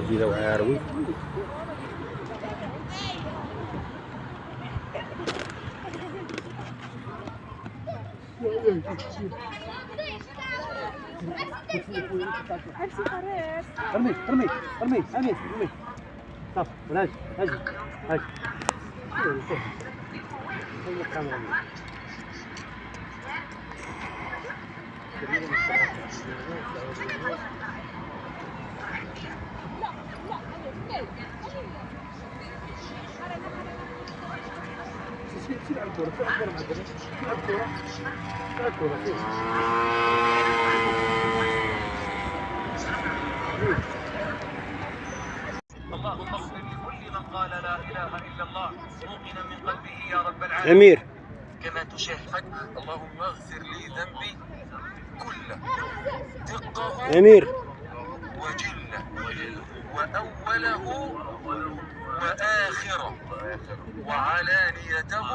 جديدة وعاروي. ارمي ارمي ارمي ارمي ارمي صف هاج هاج هاج اللهم اغفر لكل من قال لا اله الا الله موقنا من قلبه يا رب العالمين. أمير كما تشاهد اللهم اغفر لي ذنبي كله دقه أمير وجله واوله واخره وعلانيته